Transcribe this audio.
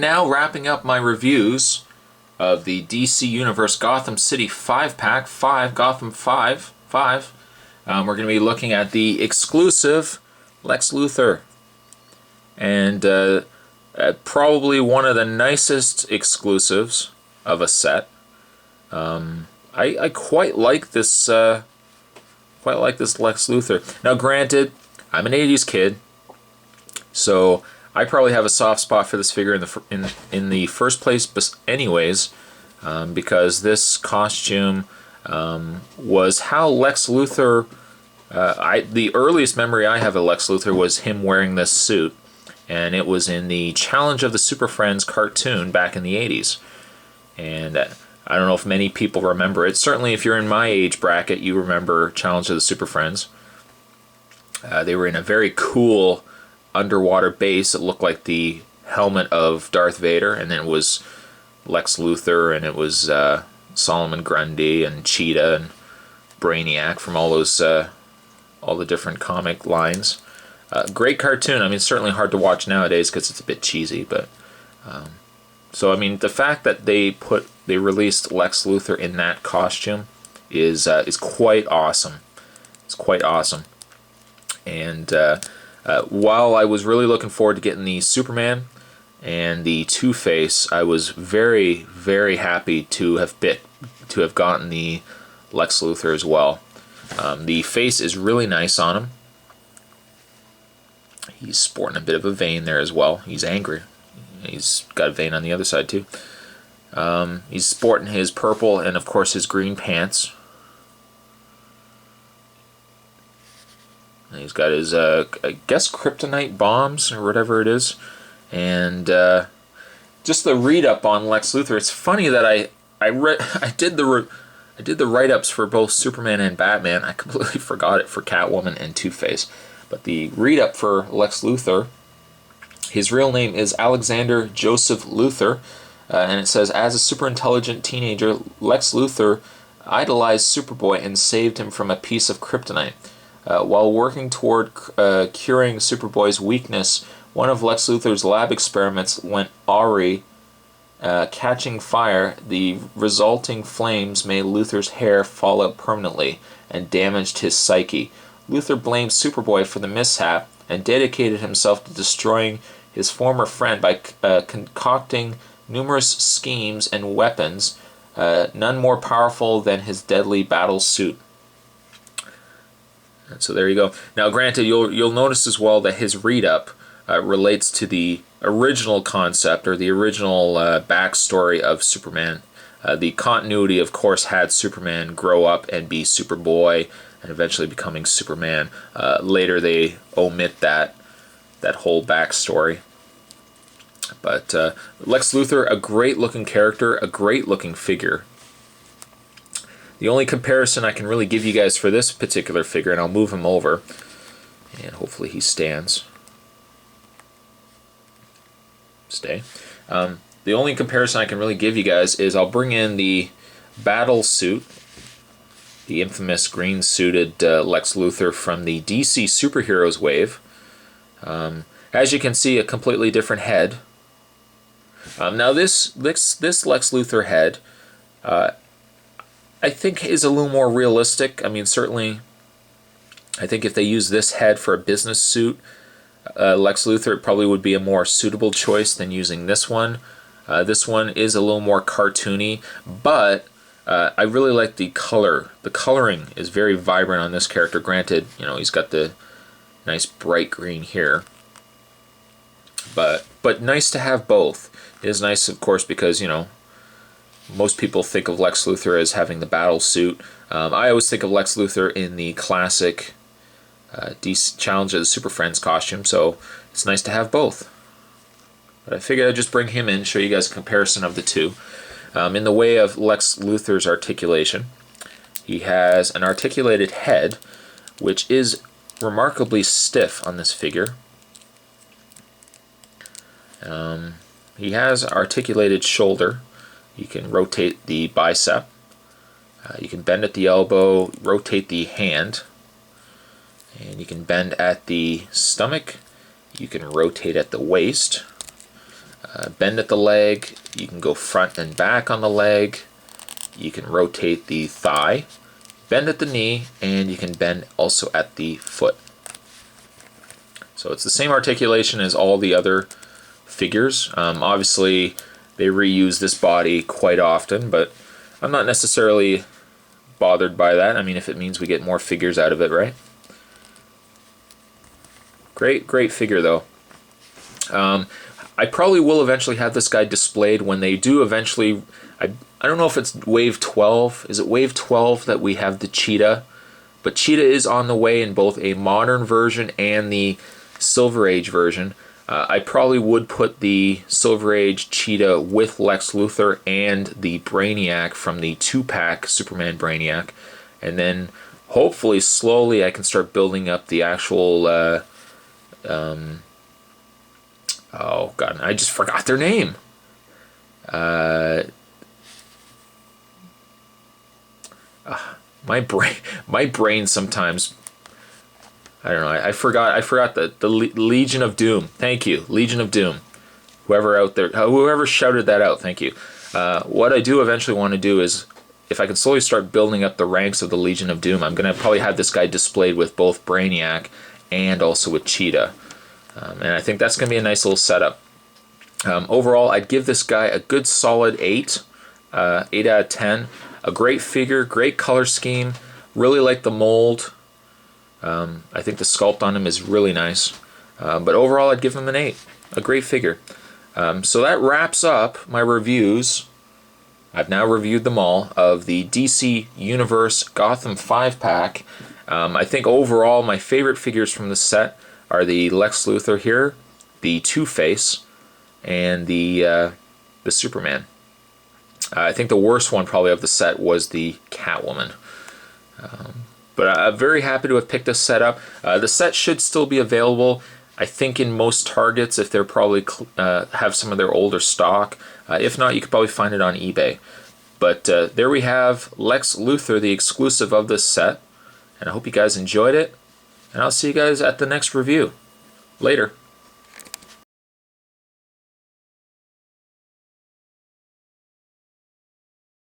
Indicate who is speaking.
Speaker 1: now wrapping up my reviews of the DC Universe Gotham City 5-pack, 5 Gotham 5. We're going to be looking at the exclusive Lex Luthor. And probably one of the nicest exclusives of a set. I quite like this. Quite like this Lex Luthor. Now, granted, I'm an '80s kid, so I probably have a soft spot for this figure in the first place, but anyways, because this costume was how Lex Luthor. The earliest memory I have of Lex Luthor was him wearing this suit, and it was in the Challenge of the Super Friends cartoon back in the '80s. And I don't know if many people remember it. Certainly, if you're in my age bracket, you remember Challenge of the Super Friends. They were in a very cool underwater base. It looked like the helmet of Darth Vader, and then it was Lex Luthor, and it was Solomon Grundy and Cheetah and Brainiac from all those all the different comic lines. Great cartoon. I mean, it's certainly hard to watch nowadays because it's a bit cheesy, but so I mean, the fact that they released Lex Luthor in that costume is quite awesome. It's quite awesome. And while I was really looking forward to getting the Superman and the Two-Face, I was very, very happy to have gotten the Lex Luthor as well. The face is really nice on him. He's sporting a bit of a vein there as well. He's angry. He's got a vein on the other side too. He's sporting his purple and of course his green pants. And he's got his, I guess, kryptonite bombs or whatever it is. And just the read-up on Lex Luthor. It's funny that I did the write-ups for both Superman and Batman. I completely forgot it for Catwoman and Two-Face. But the read-up for Lex Luthor, his real name is Alexander Joseph Luthor, and it says, as a super intelligent teenager, Lex Luthor idolized Superboy and saved him from a piece of kryptonite. While working toward curing Superboy's weakness, one of Lex Luthor's lab experiments went awry, catching fire. The resulting flames made Luthor's hair fall out permanently and damaged his psyche. Luthor blamed Superboy for the mishap and dedicated himself to destroying his former friend by concocting numerous schemes and weapons, none more powerful than his deadly battle suit. And so there you go. Now, granted, you'll notice as well that his read-up relates to the original concept or the original backstory of Superman. The continuity, of course, had Superman grow up and be Superboy and eventually becoming Superman. Later, they omit that whole backstory. But Lex Luthor, a great-looking character, a great-looking figure. The only comparison I can really give you guys for this particular figure, and I'll move him over, and hopefully he stands. Stay. The only comparison I can really give you guys is I'll bring in the battle suit, the infamous green-suited Lex Luthor from the DC Superheroes wave. As you can see, a completely different head. Now this Lex Luthor head, I think is a little more realistic. I mean, certainly, I think if they use this head for a business suit, Lex Luthor probably would be a more suitable choice than using this one. This one is a little more cartoony, but I really like the color. The coloring is very vibrant on this character. Granted, you know, he's got the nice bright green here, but nice to have both. It is nice, of course, because, you know, most people think of Lex Luthor as having the battle suit. I always think of Lex Luthor in the classic DC Challenge of the Super Friends costume, so it's nice to have both. But I figured I'd just bring him in, show you guys a comparison of the two. In the way of Lex Luthor's articulation, he has an articulated head, which is remarkably stiff on this figure. He has articulated shoulder. You can rotate the bicep. You can bend at the elbow, rotate the hand. And you can bend at the stomach. You can rotate at the waist. Bend at the leg, you can go front and back on the leg, you can rotate the thigh, bend at the knee, and you can bend also at the foot. So it's the same articulation as all the other figures. Obviously, they reuse this body quite often, but I'm not necessarily bothered by that. I mean, if it means we get more figures out of it, right? Great figure, though. I probably will eventually have this guy displayed when they do eventually. I don't know if it's wave 12. Is it wave 12 that we have the Cheetah? But Cheetah is on the way in both a modern version and the Silver Age version. I probably would put the Silver Age Cheetah with Lex Luthor and the Brainiac from the 2-pack Superman Brainiac. And then hopefully slowly I can start building up the actual... oh god, I just forgot their name. My brain sometimes... I don't know. I forgot the Legion of Doom. Thank you, Legion of Doom. Whoever out there, whoever shouted that out, thank you. What I do eventually want to do is, if I can slowly start building up the ranks of the Legion of Doom, I'm gonna probably have this guy displayed with both Brainiac and also with Cheetah, and I think that's gonna be a nice little setup. Overall, I'd give this guy a good solid 8, 8 out of 10. A great figure, great color scheme. Really like the mold. I think the sculpt on him is really nice. But overall, I'd give him an 8. A great figure. So that wraps up my reviews. I've now reviewed them all of the DC Universe Gotham 5-pack. I think overall, my favorite figures from the set are the Lex Luthor here, the Two-Face, and the Superman. I think the worst one probably of the set was the Catwoman. But I'm very happy to have picked this set up. The set should still be available, I think, in most Targets if they're probably have some of their older stock. If not, you could probably find it on eBay. But there we have Lex Luthor, the exclusive of this set. And I hope you guys enjoyed it. And I'll see you guys at the next review. Later.